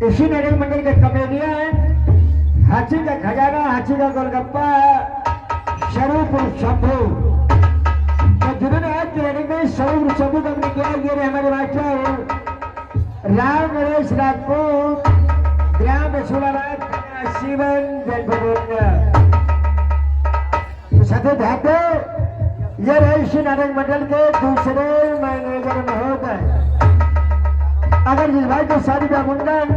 इसी नाटक मंडल के कॉमेडियन हाथी का खजाना, हाथी का गोलगप्पा, स्वरूप शंभू, तो जिन्होंने आज के नाटक में स्वरूप शंभू का अपने किया, ये रहे हमारे मास्टर राम नरेश राजपूत, ग्राम बसूलाबाद, शिवन जनपद। साथी ध्यान दो, ये रहे इसी नाटक मंडल के दूसरे मैनेजर महोदय। अगर जिस भाई को शादी का मुंडन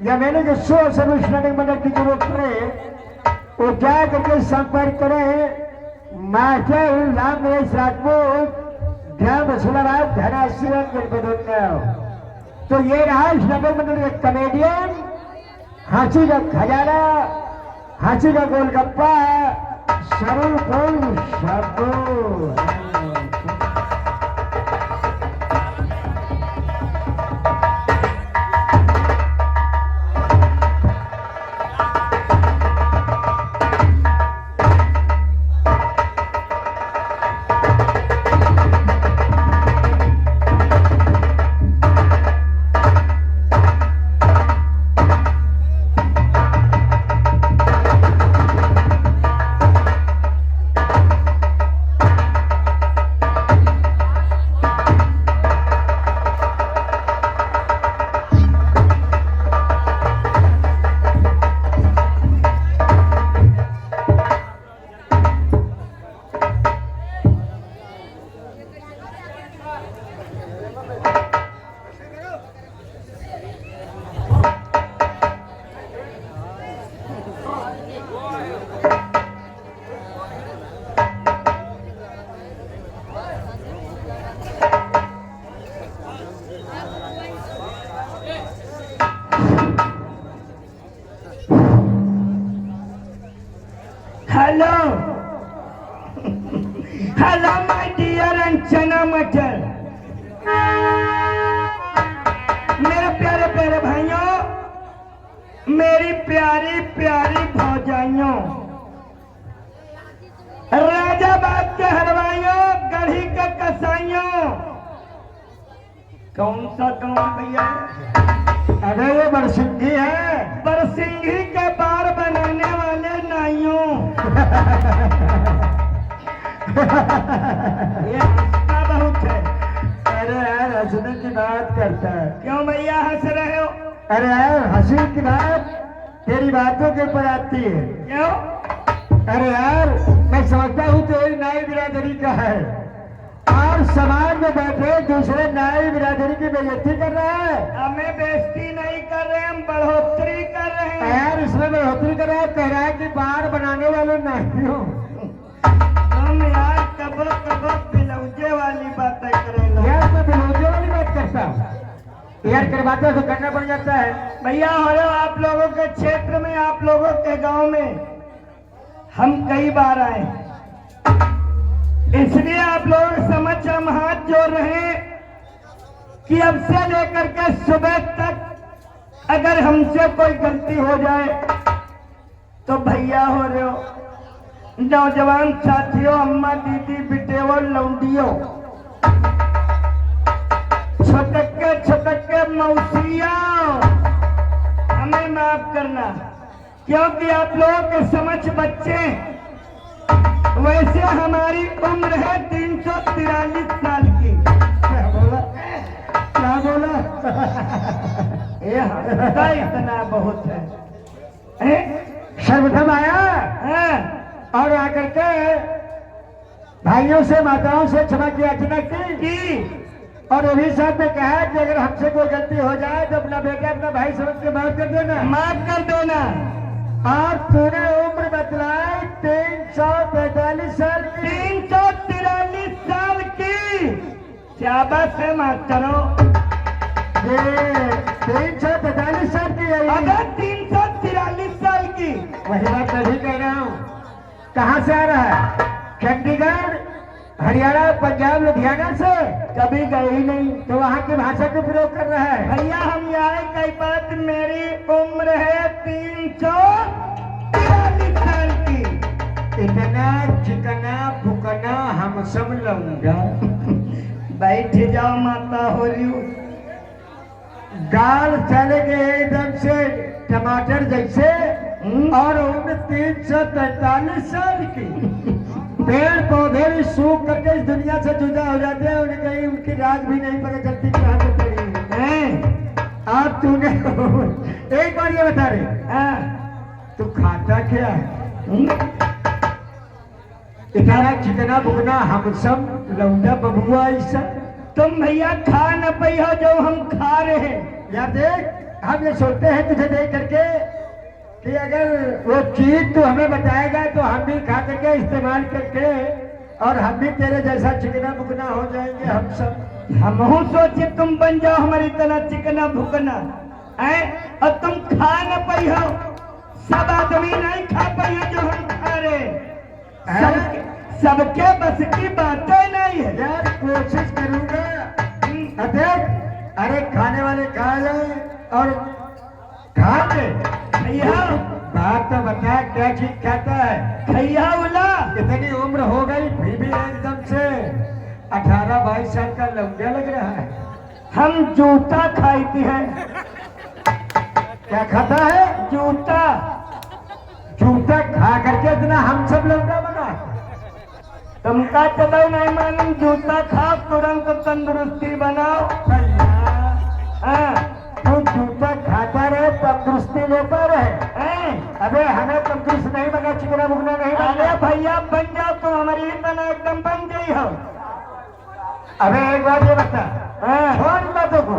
या मैंने जो शो सर्विस नाटक मंडल की जरूरत पड़े वो क्या करके संपर्क करें मास्टर राम नरेश राजपूत, ग्राम बसूलाबाद, थाना शिवन जनपद। तो ये रहा इस नाटक मंडल के कॉमेडियन हाथी का खजाना, हाथी का golgappa, Swaroop Shambhu. Hello hello my dear Anchana मटर, मेरे प्यारे प्यारे भाइयों, मेरी प्यारी प्यारी भौजाइयों, राजाबाद के हलवाइयों, गढ़ी के कसाइयों। कौन सा गाँव भैया? अरे ये बरसिंगी है, बरसिंगी के बार बनाने वाले नाइयों। ये हंसना बहुत है। अरे यार हंसने की बात करता है। क्यों भैया हंस रहे हो? अरे यार हंसी की बात तेरी बातों के ऊपर आती है। क्यों? अरे यार मैं समझता हूँ तेरी नाई बिरादरी का है और समाज में बैठे दूसरे नाई बिरादरी की बेइज्जती कर रहा है। हमें बेइज्जती नहीं कर रहे, हम बढ़ोतरी कर रहे हैं। यार इसमें बढ़ोतरी कर रहा है, कह रहा है कि बार बनाने वाले नाइयों। हम यार कबो कबो बिलौजे वाली बातें करेंगे। यार मैं बिलौजे वाली बात करता हूँ यार, करवाते तो करना पड़ जाता है। भैया हो आप लोगों के क्षेत्र में, आप लोगों के गांव में हम कई बार आए, इसलिए आप लोग समझ हम हाथ जोड़ रहे हैं कि अब से लेकर के सुबह तक अगर हमसे कोई गलती हो जाए तो भैया हो रहे हो, नौजवान साथियों, अम्मा दीदी बिटेवो लौंडियों, छोटके मौसिया, हमें माफ करना, क्योंकि आप लोगों के समझ बच्चे, वैसे हमारी उम्र है 343 साल की। क्या बोला? क्या बोला? ये हंसता इतना बहुत है? सर्वप्रथम आया हाँ? और आकर के भाइयों से माताओं से क्षमा की याचना की और अभी साहब ने कहा कि अगर हमसे कोई गलती हो जाए तो अपना बेटा अपना भाई समझ के माफ कर देना, माफ कर देना। और तूने उम्र बतलाई 343 साल की। 343 साल की शाबाश है मास्टरों। ये 343 साल की है। अगर 343 साल की, वही बात मैं भी कह रहा हूँ। कहाँ से आ रहा है? चंडीगढ़, हरियाणा, पंजाब, लुधियाना से? कभी गए ही नहीं तो वहाँ की भाषा का प्रयोग कर रहा है। भैया हम यहाँ कई बात, मेरी उम्र है 343 साल की। इतना चिकना फुकना हम सब लूंगा। बैठ जाओ माता हो रही हूँ। गाल चले गए एकदम से टमाटर जैसे और उम्र 343 साल की। पेड़ पौधे भी सूख करके इस दुनिया से जुदा हो जाते हैं, उन्हें कहीं उनकी राज भी नहीं पता चलती कहाँ पे पड़ी है। आप तूने एक बार ये बता रहे तू खाता क्या है? इतना चिकना बुकना हम सब लौंडा बबुआ ऐसा। तुम भैया खा न पई हो जो हम खा रहे हैं। या देख हम ये सोचते हैं तुझे देख करके कि अगर वो चीज तू हमें बताएगा तो हम भी खा करके इस्तेमाल करके और हम भी तेरे जैसा चिकना बुकना हो जाएंगे हम सब। हम सोचे तुम बन जाओ हमारी तरह चिकना भुकना है, और तुम खा न पई हो। सब आदमी नहीं खा पाई है जो हम खा रहे हैं। सबके बस की बातें नहीं है। यार कोशिश करूंगा। देख अरे खाने वाले खा जाए और खा ले। भैया बात तो बता क्या चीज खाता है? भैया उला इतनी उम्र हो गई फिर भी एकदम से 18-22 साल का लौंडा लग रहा है। हम जूता खाती है। क्या खाता है? जूता। जूता खा करके इतना हम सब लौंडा बना। तुमका चलो नहीं मालूम, जूता खाओ तुरंत तंदुरुस्ती बनाओ। हाँ, तू जूता खाता रहे तंदुरुस्ती लेता रहे। अबे हमें तंदुरुस्त नहीं बना, चिकना बुकना नहीं बना। अरे भैया बन जाओ तुम हमारी तरह एकदम बन गई हो। अबे एक बात ये बता, छोड़ बातों को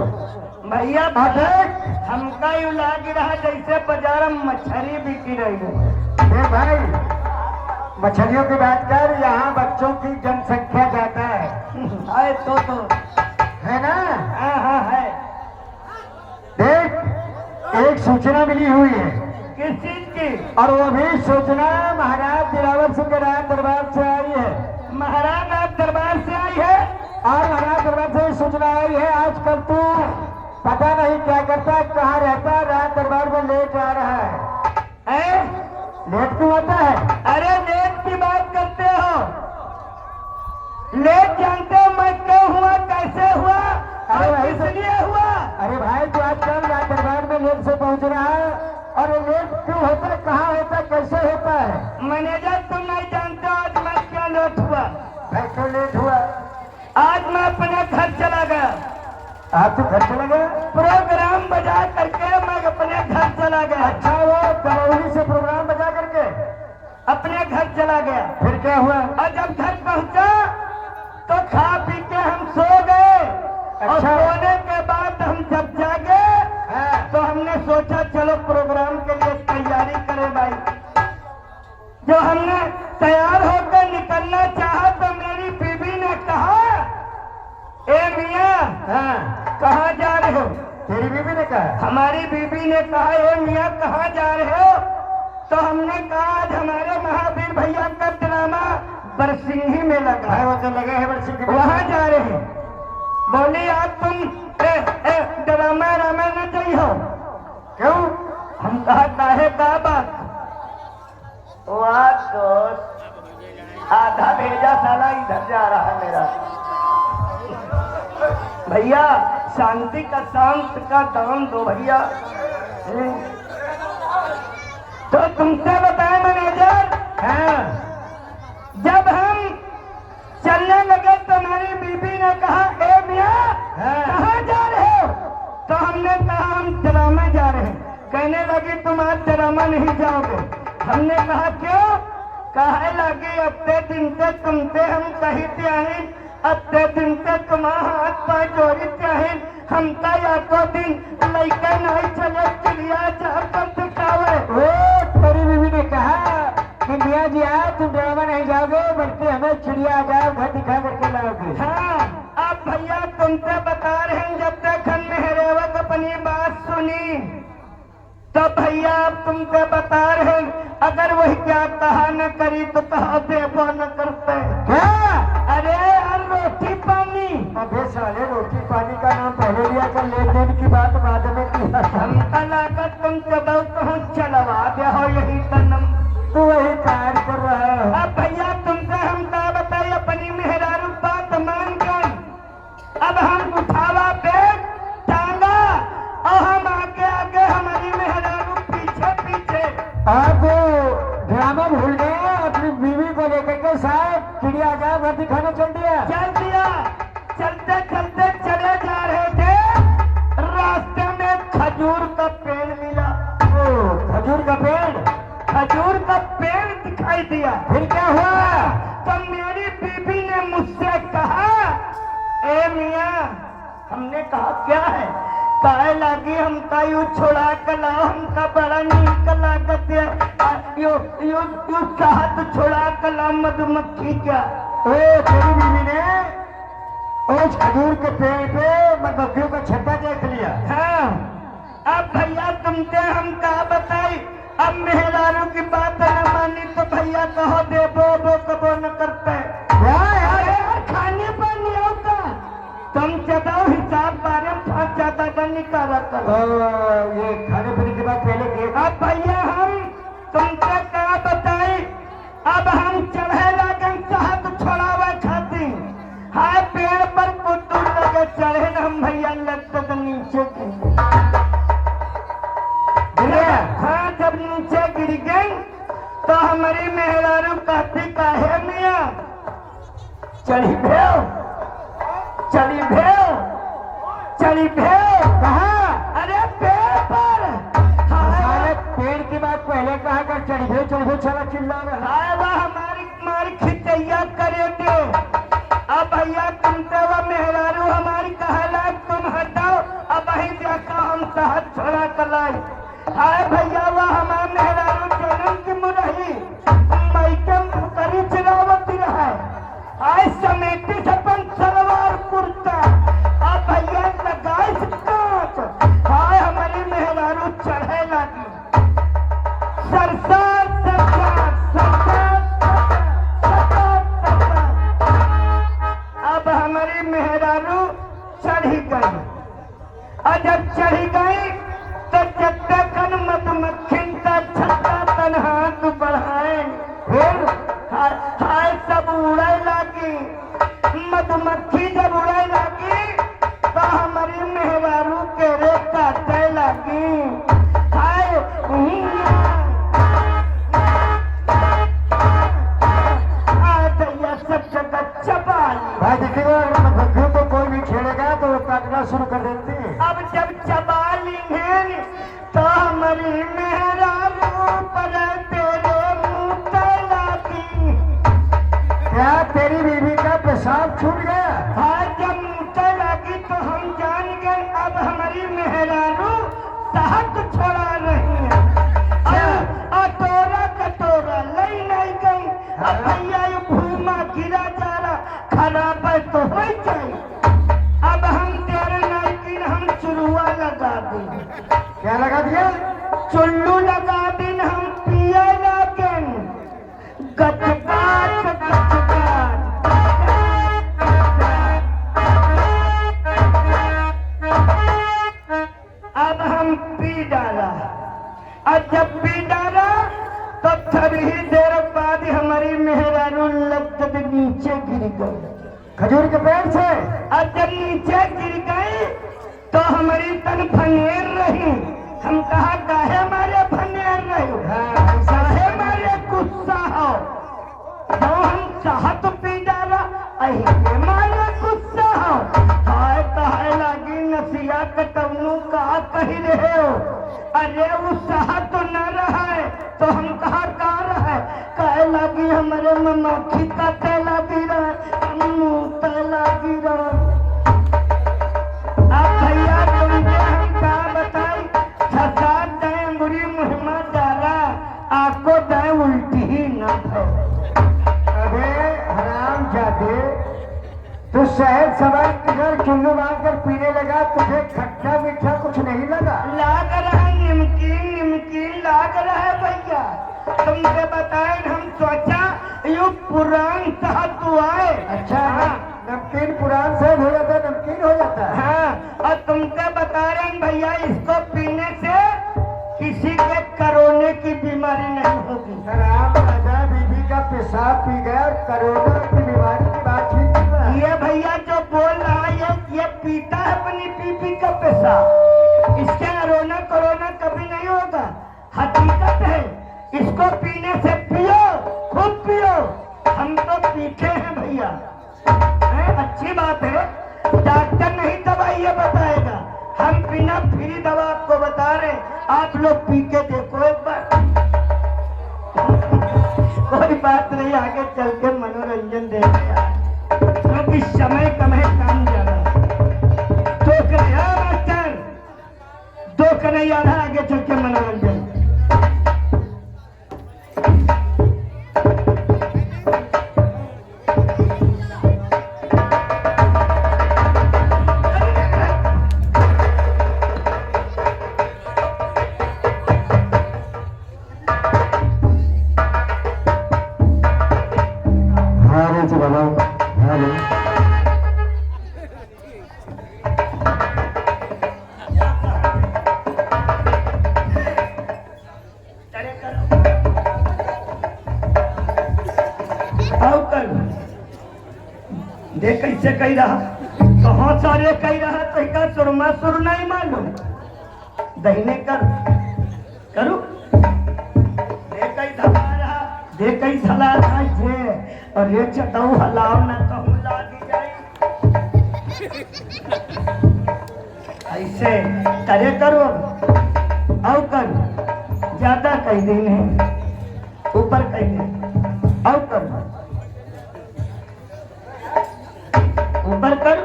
भैया। देख हमका यूं लाग रहा जैसे बाजार में मछली बिकी रही है। भाई मछलियों की बात कर, यहाँ बच्चों की जनसंख्या ज्यादा है तो है ना? हाँ हाँ है। देख एक सूचना मिली हुई है। किस चीज की? और वो भी सूचना महाराज दिलावर सिंह राज दरबार से आई है। महाराज राज दरबार से आई है। और महाराज दरबार से सूचना आई है, आजकल तू पता नहीं क्या करता है, कहाँ रहता है, राज दरबार में लेट आ रहा है। लेट क्यों आता है? अरे लेट की बात करते हो? लेट जानते हो मैं क्यों हुआ, कैसे हुआ, अरे भाई इसलिए हुआ? अरे भाई तो आजकल राज दरबार में लेट से पहुंच रहा है, और लेट क्यों होता है, कहाँ होता है, कैसे होता है? मैनेजर तुम नहीं जानते हो आज मैं क्या लेट हुआ? क्यों लेट हुआ? आज मैं अपने घर चला गया। आप तो घर चला गया? प्रोग्राम बजा करके मैं अपने घर चला गया। अच्छा, वो दरौली से प्रोग्राम बजा करके अपने घर चला गया। फिर क्या हुआ? और जब घर पहुंचा तो खा पी के हम सो गए। और अच्छा। सोने के बाद हम जब जागे तो हमने सोचा चलो प्रोग्राम के लिए तैयारी करें भाई। जो हमने तैयार होकर निकलना चाहा तो मेरी बीवी ने कहा, ए मियाँ कहाँ जा रहे हो? तेरी बीवी ने कहा? हमारी बीवी ने कहा, ए मियाँ कहाँ जा रहे हो? तो हमने कहा आज हमारे महावीर भैया का ड्रामा बरसिंही में लगा है। वो तो लगे है बरसिंही में, वहाँ जा रहे हैं। बोली आज तुम ड्रामा रामा न गई हो? क्यों? हम कहा काहे का बात? वाह दोस्त, आधा भेजा साला इधर जा रहा है मेरा। भैया शांति का शांत का दाम दो भैया। तो तुमसे बताए मैनेजर, जब हम चलने लगे तो मेरी बीबी ने कहा, ए मियाँ कहाँ जा रहे हो? तो हमने कहा हम ड्रामा जा रहे हैं। कहने लगी तुम आज ड्रामा नहीं जाओगे। हमने कहा क्यों? कहे लगी अपने दिन से तुमसे हम कही त्याही, अपने दिन से तुम्हारा हाथ पाँव जोड़ी त्याही, हम का या को दिन लड़के नहीं चले चिड़िया जा कर दिखावे। तेरी बीवी ने कहा कि मियाँ जी आज तुम ड्रामा नहीं जाओगे बल्कि हमें चिड़िया आ जाओ घर दिखा करके लाओगे। हाँ, अब भैया तुमसे बता रहे हैं जब तक हम मेहरेवत अपनी बात सुनी तो भैया अब तुमसे बता रहे हैं अगर वही क्या कहा न करी तो कहा देवो न करते। क्या? अरे यार रोटी पानी। अबे साले रोटी पानी का नाम पहले लिया कर, लेन देन की बात बाद में किया। हमका लागत तुम चलो कहूँ चलवा दे हो यही तनम। तू वही कार्य कर रहा है। अब भैया तुमसे हम क्या बताइए अपनी मेहरारू बात मान कर अब हम उठावा बैग टांगा आप ड्रामा भूल गए, अपनी बीवी को लेकर के साथ चिड़िया का वर्दी खाने चल दिया। चल दिया। चलते चलते चले जा रहे थे, रास्ते में खजूर का पेड़ मिला। ओ, खजूर का पेड़? खजूर का पेड़ दिखाई दिया। फिर क्या हुआ? तो मेरी बीबी ने मुझसे कहा, ए मियाँ, हमने कहा क्या है? कहे लगी हमका यू छोड़ा कर लाओ, हमका बड़ा नीक लागत है, यू यू यू चाहत छोड़ा कर लाओ मधुमक्खी क्या। ओ, तेरी बीवी ने उस खजूर के पेड़ पे मधुमक्खियों का छत्ता देख लिया। हाँ, अब भैया तुमसे हम क्या बताई, अब मेहरारू की बात न मानी तो भैया कहो दे वो कबो न करते। अरे यार खाने पर नहीं होता, तुम चदाओ हिसाब बारे में फंस जाता था निकाला कर। ये खाने पीने के बाद पहले अब भैया हम तुमसे क्या बताई, अब हम चढ़े लगे चाहत छोड़ावा खाती। हाय पेड़ पर कुछ दूर लगे चढ़े न हम भैया लगते तो नीचे हाँ, जब नीचे गिर गई तो हमारी मेहरारू कहती काहे मियाँ चली भेव चली भेव चली भेव। कहा? अरे पेड़ पर। सारे पेड़ की बात पहले कहा कर, चढ़ गए चला चिल्ला रहा। हाय वह हमारी खिचैया करे दे। अब भैया तुमसे वह मेहरारू हमारी कहला तुम हटाओ, अब वही जाकर हम साहब छोड़ा कलाई। हाय भैया वह हमारे मेहरारू जन्म की मुरही मैकम करी चिरावती रहा। हाय समेटी सपन सलवार कुर्ता, अब भैया लगाई कांच। हाय हमारी मेहरारू चढ़े लगी सरसार सरसार सरसार सरसार। अब हमारी मेहरारू चढ़ी गई, और जब चढ़ी गई तो चट्टे कन मधुमक्खी का छत्ता तन हाथ बढ़ाए, फिर हाय सब उड़े लगी। मधुमक्खी जब उड़े लगी तो हमारी मेहरारू के रे काटे लगी। हाय दैया सब जगह चबा ली। भाई देखिएगा, मधुमक्खियों को कोई भी छेड़ेगा तो वो काटना शुरू कर देती है। अब जब चबा ली है तो हमारी मेहरारू पर तेरे मुंह पे लगी। क्या तेरी बीवी का पेशाब छूट गया? हाँ, जब मुंह पे लगी तो हम जान गए अब हमारी मेहरारू साहब छोड़ा रही है। अटोरा कटोरा लई नहीं गई। अब भैया ये भूमा गिरा जा रहा, खराब है तो हो जाए। अब हम तेरे नाइकिन हम चुरुआ लगा दी। क्या लगा दिया? चुल्लू लगा दिन हम पिए लगे गचगाच गचगाच। अब हम पी डाला, और जब पी डाला तो थोड़ी ही देर बाद हमारी मेहरारू लगभग नीचे गिर गई खजूर के पेड़ से। और जब नीचे गिर गई तो हमारी तन फनेर रही। हम कहा काहे मारे फनेर रही, काहे मारे गुस्सा हो, जो हम चाहत पी डाला अही मारे गुस्सा हो। हाय कहे लगी नसिया कटवनू कहा कही रहे हो। अरे वो चाहत तो न रहा है तो हम कहा का रहा है। कहे लगी हमारे मक्खी का तेला गिरा, मुंह तेला गिरा। अब भैया तुमसे हम क्या बताई, छसात दे अंगुरी मुहिमा डाला, आपको दे उल्टी ही न भय। अबे हराम जादे, तू शहद सवार कर चुल्लू मार कर पीने लगा, तुझे खट्टा मीठा कुछ नहीं लगा? लाग रहा है निमकीन निमकीन लाग रहा है भैया। तुमसे बताए हम सोचा यू पुरान साहब तू आए। अच्छा, नमकीन पुरान से हो जाता है, नमकीन हो जाता है। हाँ, और तुमसे बता रहे हैं भैया इसको पीने से किसी के कोरोना की बीमारी नहीं होगी। हराम राजा बीबी का पेशाब पी गया और कोरोना की बीमारी की बात ही कर रहा है। ये भैया जो बोल रहा है ये पीता है अपनी बीबी का पेशाब, इसके कोरोना कभी नहीं होगा। हकीकत है सब आपको बता रहे, आप लोग पी के देखो एक बार। कोई बात नहीं, आगे चल के मनोरंजन देंगे क्योंकि समय कम है, काम ज्यादा। तो कन्हैया मास्टर, दो कन्हैया आगे चल के मनोरंजन। देख कैसे कही रहा, कहाँ सारे कही रहा, तो का सुरमा सुर नहीं मालूम। दहीने कर करू, देख कई धला रहा, देख कई धला रहा जे, और ये चटाऊ हलाओ ना कहूँ लागी जाए। ऐसे करे करो, आओ कर, ज्यादा कही दिन है, ऊपर कही दे, आओ कर, ऊपर कर।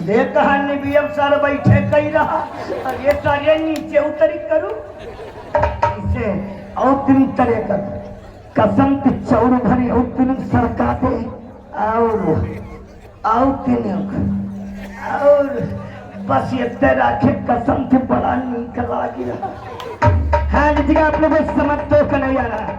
देख कहानी भी अब सर बैठे कही रहा, और ये सारे नीचे उतरी करूं इसे। और तीन तरह कर, कसम की चौर भरी और तीन सरका दे, और तीन और बस ये राखे कसम से बड़ा नीक लागी रहा। हाँ जी, आप लोग समझ तो नहीं आ रहा।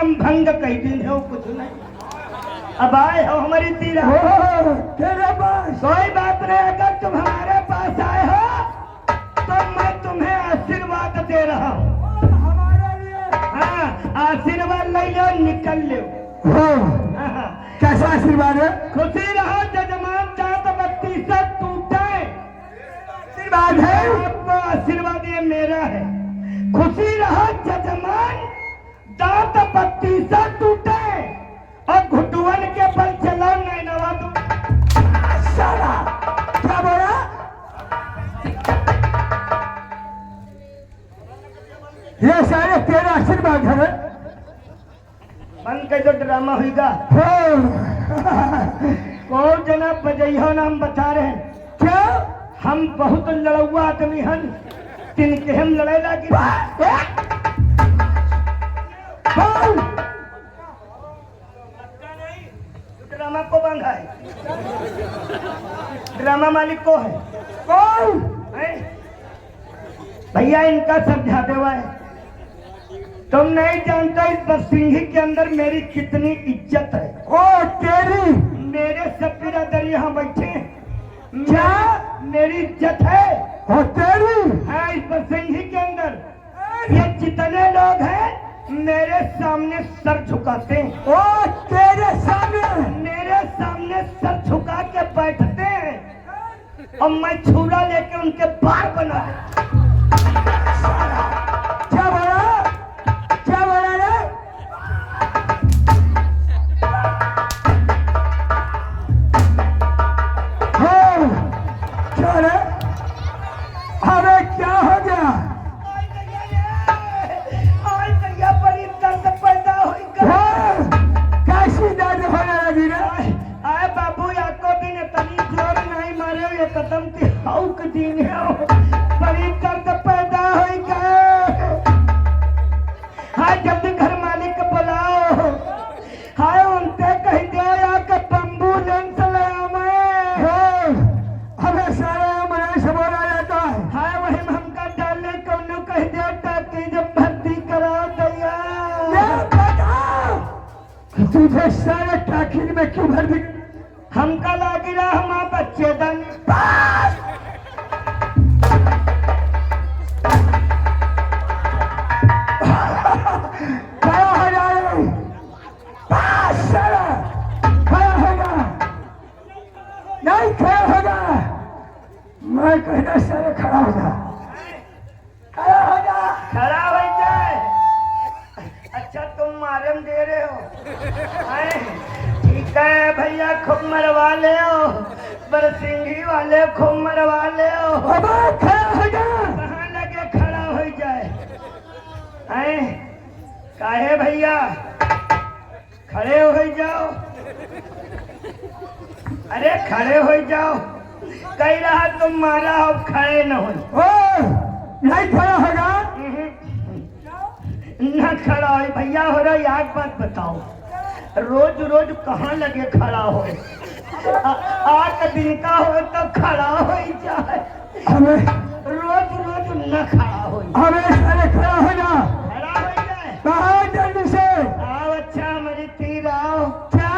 नियम भंग कई दिन हो कुछ नहीं। अब आए हो हमारी तीरा, तेरे पास कोई बात नहीं। अगर तुम हमारे पास आए हो तो मैं तुम्हें आशीर्वाद दे रहा हूँ। हमारे लिए हाँ, आशीर्वाद ले लो, निकल लो। हाँ, कैसा आशीर्वाद है? खुशी रहो जजमान, दांत बत्ती से टूटे। आशीर्वाद है? आपको आशीर्वाद ये मेरा है। खुशी रहो जजमान, दांत बत्ती से टूटे और घुटुअन के बल चलो नैनवा दो। साला क्या बोला? ये सारे तेरा आशीर्वाद है? बंद कर दो ड्रामा हुईगा। कौन जनाब बजैहो नाम बता रहे हैं? क्या? हम बहुत लड़ुआ आदमी हन, तिनके हम लड़े लागी। ड्रामा को बंधा है, ड्रामा मालिक को है। कौन? भैया इनका समझा देवा है। तुम नहीं जानते इस बरसिंघी के अंदर मेरी कितनी इज्जत है। ओ तेरी! मेरे सब बिरादर यहाँ बैठे हैं। क्या? मेरी इज्जत है। ओ तेरी! हाँ, इस बरसिंघी के अंदर ये जितने लोग हैं मेरे सामने सर झुकाते हैं। ओ तेरे सामने! मेरे सामने सर झुका के बैठते हैं और मैं छुरा लेके उनके बाल बना देता। क्या बोला? क्या बोला रे? क्या रे? अरे क्या हो गया? बड़ी दर्द पैदा हुई। कैसी दर्द होने लगी रे? आए बाबू याको दिन इतनी जोर नहीं मारे, ये कदम की हाउक दिन है, बड़ी दर्द पैदा हुई गए। हाँ, जल्दी घर मालिक को बुलाओ। हाय उनसे कह दो या कि एम्बुलेंस ले आवे। हमें सारे एम्बुलेंस बोला जाता है। हाय वही हमका डालने को न कह दो ताकि जब भर्ती करा दिया। ये बता कि तुझे सारे टाकिन में क्यों भर दी? हमका लागी रहा हमारा बच्चे दन। खड़ा हो जा रे। साला खड़ा होगा? नहीं खड़ा होगा। मैं कहना सारे खड़ा हो जा। खड़ा हो जा। खड़ा हो जाए। अच्छा तुम मारे में दे रहे हो? आए, ठीक है भैया, खूब मरवा ले हो। बरसिंघी वाले खूब मरवा ले हो। अब खड़ा हो जा। कहाँ लगे खड़ा हो जाए? आए, काहे भैया खड़े हो जाओ। अरे खड़े हो जाओ। कह रहा तुम मारा हो, खड़े न हो। ओ नहीं खड़ा होगा? न खड़ा हो भैया। हो रहा याद बात बताओ, रोज रोज कहाँ लगे खड़ा हो? आठ दिन का हो तो खड़ा हो जाए, हमें रोज रोज न खड़ा हो। हमें सारे खड़ा हो जा। खड़ा हो जाए। कहाँ जल्दी से? आओ। अच्छा हमारी तीर आओ। क्या?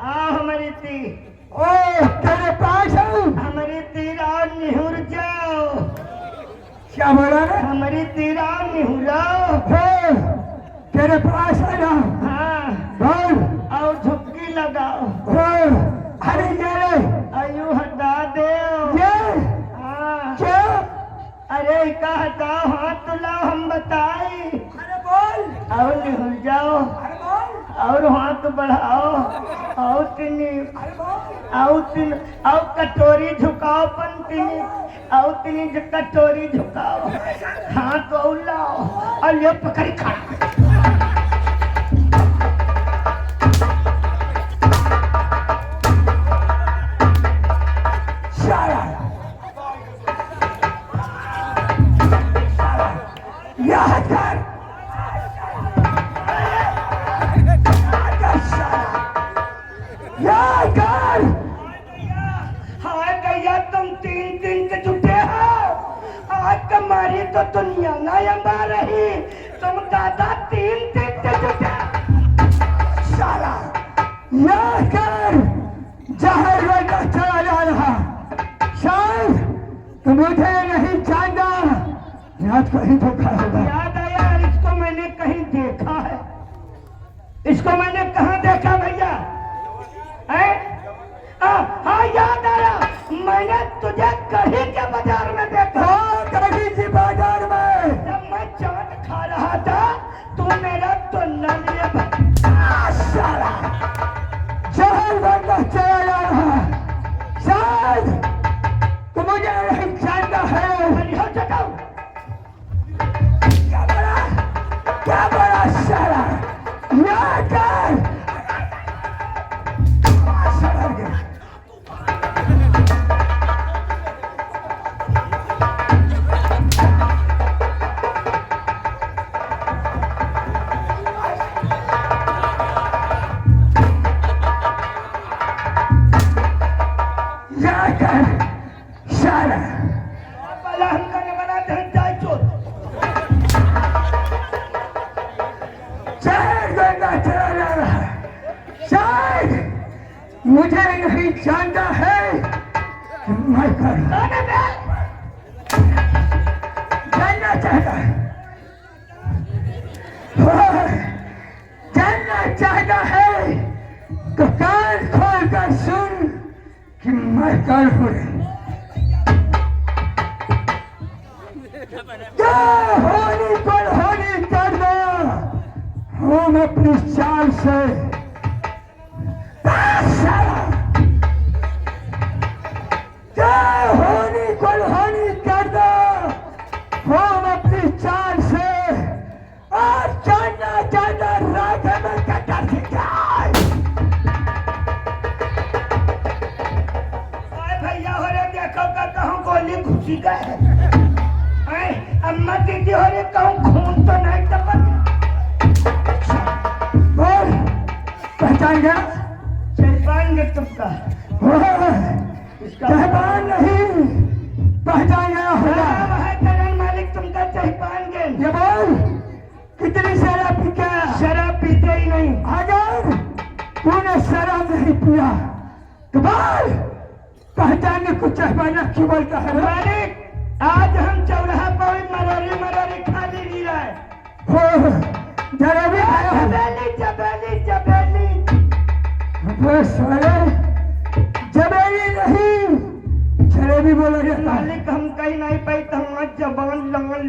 आओ हमारी तीर। ओ तेरे पास हूँ। हमारी तीर आओ, निहुर जाओ। क्या बोला रे? हमारी तीर आओ, निहुराओ। हो तेरे पास है ना? हाँ, बोल। और झुक्की लगाओ। हो अरे ये रे। आयु हटा दे। ये हाँ, क्या? अरे का हटाओ, हाथ तो लाओ, हम बताए। अरे बोल। और निहुर जाओ अरे बोल। और हाथ बढ़ाओ। और तिनी अरे बोल। और तिन और कटोरी झुकाओ पंतिनी। और तिनी जो कटोरी झुकाओ, हाथ और लाओ और ले पकड़ खड़ा। हाय गैया, तुम 3 दिन से जुटे हो। आज तुम्हारी तो दुनिया ना अंबा रही। तुम दादा 3 दिन से जुटे। या कर जहर वाला चला जा रहा। शायद तुम मुझे नहीं जानता, याद कहीं धोखा होगा। याद आया, इसको मैंने कहीं देखा है। इसको मैंने कहाँ देखा भैया? हाँ याद आया, मैंने तुझे कहीं के बाजार में देखा। हाँ, कहीं के बाजार में जब मैं चाट खा रहा था तू मेरा तो नलिए साला जहर बनना चला जा रहा। शायद तुम मुझे नहीं जानता है। हो चकाऊ क्या बड़ा साला याद कर। मुझे नहीं जानता है कि मैं जानना चाहता है, जानना चाहता है तो कान खोल कर सुन कि मैं कौन हूँ। क्या होनी पर होनी करना हम अपनी चाल से होनी को होनी कर दो हम अपनी चाल से। और जानना जानना रात में कटर भैया हो रे देखो कहूँ गोली घुसी गए। अम्मा दीदी हो रे कहूँ खून तो नहीं टपक। बोल पहचान गया? पहचान गया तुमका? पहचान नहीं पहचान गया होगा। करण मालिक तुमका पहचान गए। ये बोल कितनी शराब पीते? शराब पीते ही नहीं। अगर तूने शराब नहीं पिया तो बोल पहचानने को चाहवाना क्यों बोलता है? मालिक आज हम चौराहा पर मरारी खाली नहीं रहे। जलेबी चबेली चबेली जलेबी नहीं जलेबी बोला जाता। मालिक हम कहीं नहीं पाई तो हम जबान लंगल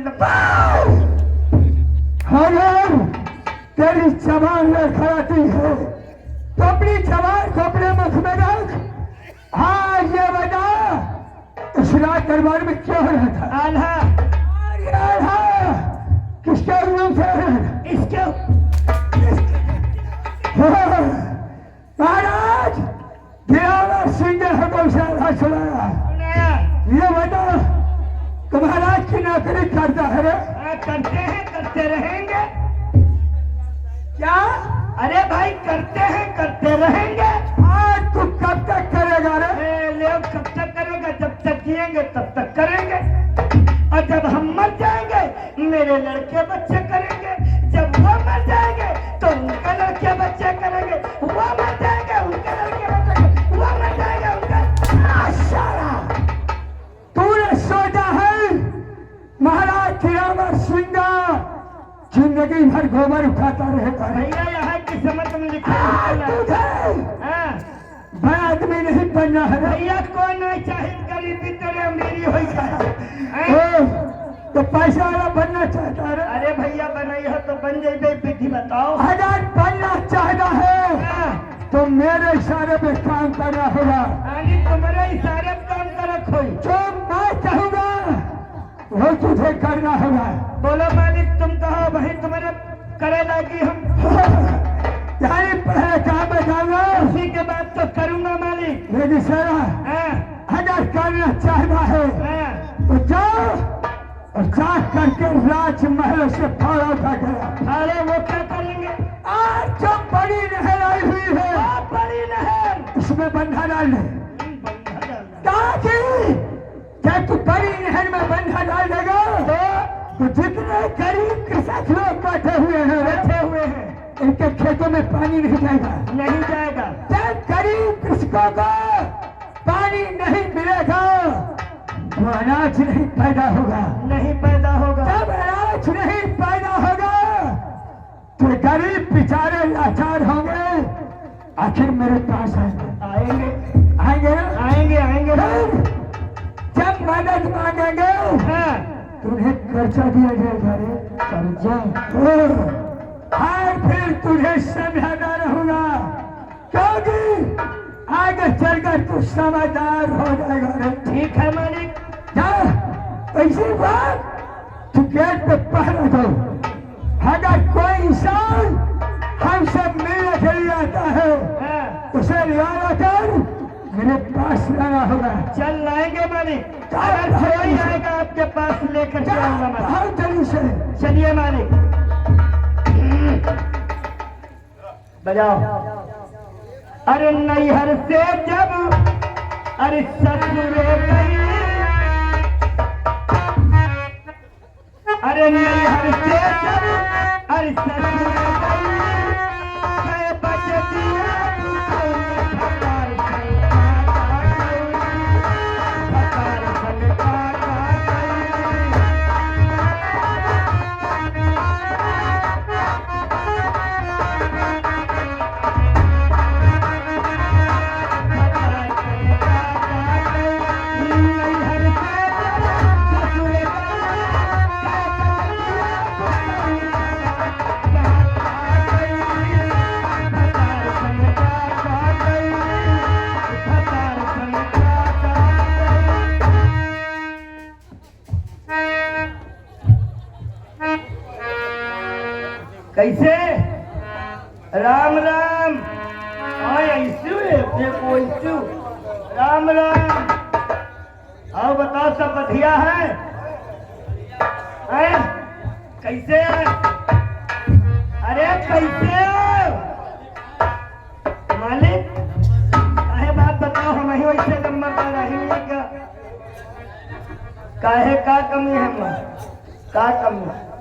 तेरी जबान लड़खड़ाती है तो अपनी जबान को अपने मुख में रख। हाँ ये बता इस रात दरबार में क्यों रहा था? आल्हा किसके रूम से? इसके महाराज गिरावर सिंह ने हमको छुड़ाया। ये बता तो महाराज की नौकरी करता है? करते हैं, करते रहेंगे। क्या? अरे भाई करते हैं, करते रहेंगे। आज तू कब तक करेगा रे? ले कब तक करेगा? जब तक जिएंगे तब तक करेंगे। और जब हम मर जाएंगे मेरे लड़के बच्चे करेंगे। जब वो मर जाएंगे तो उनके लड़के बच्चे करेंगे। वो मर जाएंगे उनके लड़के बच्चे, वो मर जाएंगे उनके। तूने सोचा है महाराज गिरावर सिंह जिंदगी भर गोबर उठाता रहेगा? भैया यहाँ की समझ में लिखा बड़ा आदमी नहीं बनना है भैया। कोई नहीं चाहे गरीबी तेरे अमीरी हो जाए तो पैसा वाला बनना चाहता है? अरे भैया बनाई हो तो बन जाए। विधि बताओ। अगर बनना चाहता है तो मेरे इशारे पे काम करना होगा। तुम्हारे इशारे पे काम कर रखो। जो मैं कहूँगा वो तुझे करना होगा। बोलो मालिक तुम कहो वही तुम्हारे करे लागी। हम यानी पहले काम में जाऊंगा उसी के बाद तो करूंगा मालिक। मेरी सारा अगर करना चाहता है तो जाओ और जा करके राजमहल से फाड़ा उठा गया। अरे वो क्या करेंगे? आज जो बड़ी नहर आई हुई है बड़ी नहर उसमें बंधा डाल दे। ताकि जब तू बड़ी नहर में बंधा डाल देगा तो जितने गरीब कृषक लोग बैठे हुए हैं इनके खेतों में पानी नहीं जाएगा। नहीं जाएगा। पानी नहीं मिलेगा तो अनाज नहीं पैदा होगा। नहीं पैदा होगा। जब अनाज नहीं पैदा होगा तो गरीब बेचारे लाचार होंगे, आखिर मेरे पास आएंगे। आएंगे आएंगे ना? आएंगे आएंगे। फिर जब मदद मांगेंगे हाँ, तुम्हें कर्जा दिया जाएगा। रे कर्जा? और फिर तुझे समझाना रहूंगा, क्योंकि आगे चलकर तू समझदार हो जाएगा। रे ठीक है मालिक। जा ऐसी बात तू गेट पे पहरा दो। अगर कोई इंसान हमसे मिलने के लिए आता है हाँ, उसे लिया कर मेरे पास लाना होगा। चल लाएंगे मालिक। अगर कोई आएगा आपके पास लेकर के आऊंगा मालिक। बहुत जल्दी से चलिए मालिक। बजाओ। अरे नैहर से जब अरे ससुर गई, अरे नैहर से जब अरे ससुर गई, मैं बच दिया फकार कैसे? राम राम। आय ऐसू देखो ऐसू। राम राम। आओ बताओ सब बढ़िया है? हैं? कैसे है? अरे कैसे हो मालिक? काहे बात बताओ, हम ही वैसे लंबा कर रही है क्या? काहे का कमी है मां? का कमी?